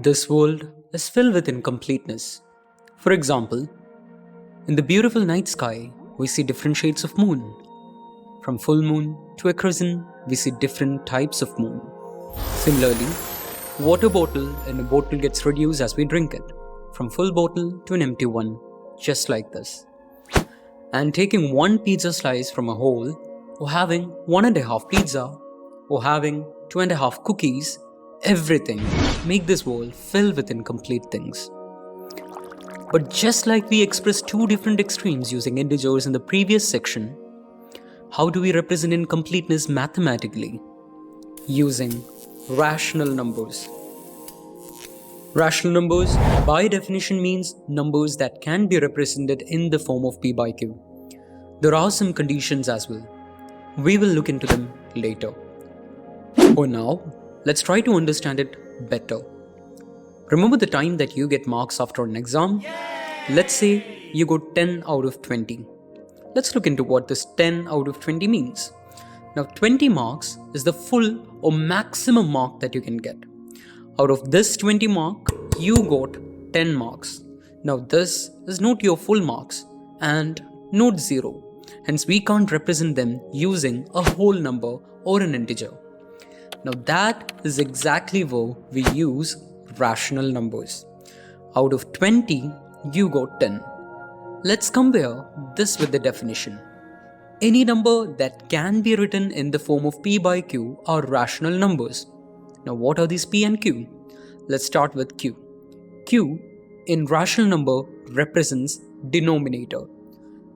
This world is filled with incompleteness. For example, in the beautiful night sky, we see different shades of moon. From full moon to a crescent, we see different types of moon. Similarly, water bottle in a bottle gets reduced as we drink it, from full bottle to an empty one, just like this. And taking one pizza slice from a whole, or having 1.5 pizza, or having 2.5 cookies, everything make this world filled with incomplete things. But just like we expressed two different extremes using integers in the previous section, how do we represent incompleteness mathematically? Using rational numbers. Rational numbers, by definition, means numbers that can be represented in the form of p by q. There are some conditions as well. We will look into them later. For now, let's try to understand it better. Remember the time that you get marks after an exam? Let's say you got 10 out of 20. Let's look into what this 10 out of 20 means. Now 20 marks is the full or maximum mark that you can get. Out of this 20 mark, you got 10 marks. Now this is not your full marks and not 0. Hence we can't represent them using a whole number or an integer. Now that is exactly where we use rational numbers. Out of 20, you got 10. Let's compare this with the definition. Any number that can be written in the form of p by q are rational numbers. Now what are these p and q? Let's start with q. Q in rational number represents denominator.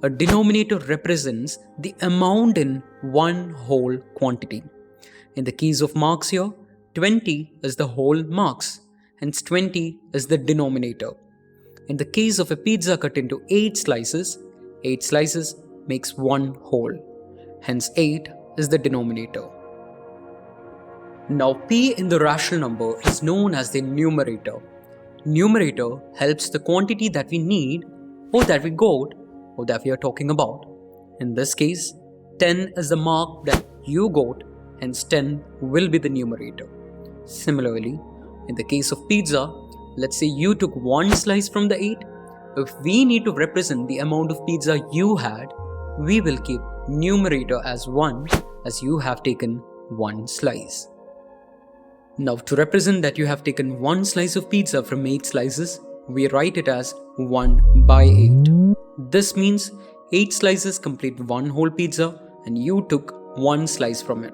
A denominator represents the amount in one whole quantity. In the case of marks here, 20 is the whole marks, hence 20 is the denominator. In the case of a pizza cut into 8 slices makes one whole, hence 8 is the denominator. Now p in the rational number is known as the numerator. Numerator helps the quantity that we need or that we got or that we are talking about. In this case, 10 is the mark that you got, hence 10 will be the numerator. Similarly, in the case of pizza, let's say you took one slice from the 8. If we need to represent the amount of pizza you had, we will keep numerator as 1 as you have taken one slice. Now to represent that you have taken one slice of pizza from 8 slices, we write it as 1 by 8. This means 8 slices complete one whole pizza and you took one slice from it.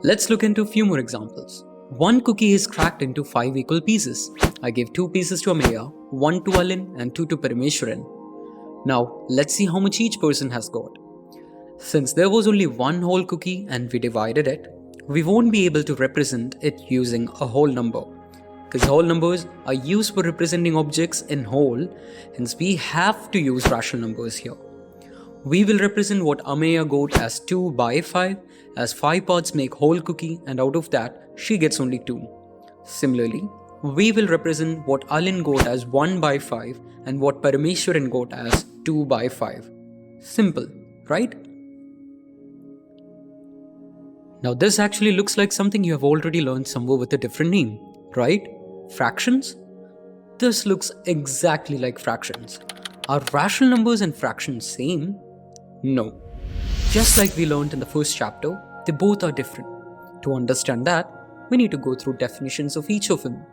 Let's look into a few more examples. One cookie is cracked into 5 equal pieces. I gave 2 pieces to Ameya, 1 to Alin and 2 to Parameshwaran. Now let's see how much each person has got. Since there was only one whole cookie and we divided it, we won't be able to represent it using a whole number. Because whole numbers are used for representing objects in whole, hence we have to use rational numbers here. We will represent what Ameya got as 2 by 5, as 5 parts make whole cookie and out of that she gets only 2. Similarly, we will represent what Alin got as 1 by 5 and what Parameshwaran got as 2 by 5. Simple, right? Now this actually looks like something you have already learned somewhere with a different name, right? Fractions? This looks exactly like fractions. Are rational numbers and fractions same? No. Just like we learned in the first chapter, they both are different. To understand that, we need to go through definitions of each of them.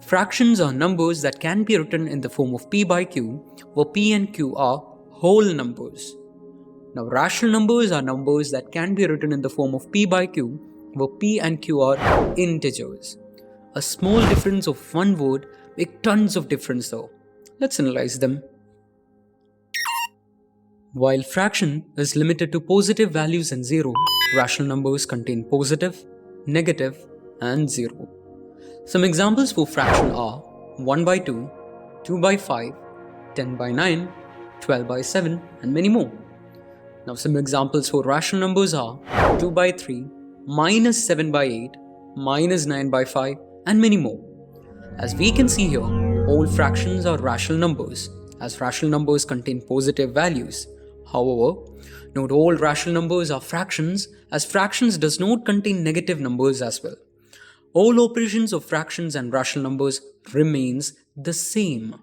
Fractions are numbers that can be written in the form of p by q, where p and q are whole numbers. Now rational numbers are numbers that can be written in the form of p by q, where p and q are integers. A small difference of one word makes tons of difference though. Let's analyze them. While fraction is limited to positive values and 0, rational numbers contain positive, negative, and 0. Some examples for fraction are 1 by 2, 2 by 5, 10 by 9, 12 by 7, and many more. Now some examples for rational numbers are 2 by 3, minus 7 by 8, minus 9 by 5, and many more. As we can see here, all fractions are rational numbers, as rational numbers contain positive values. However, not all rational numbers are fractions, as fractions does not contain negative numbers as well. all operations of fractions and rational numbers remains the same.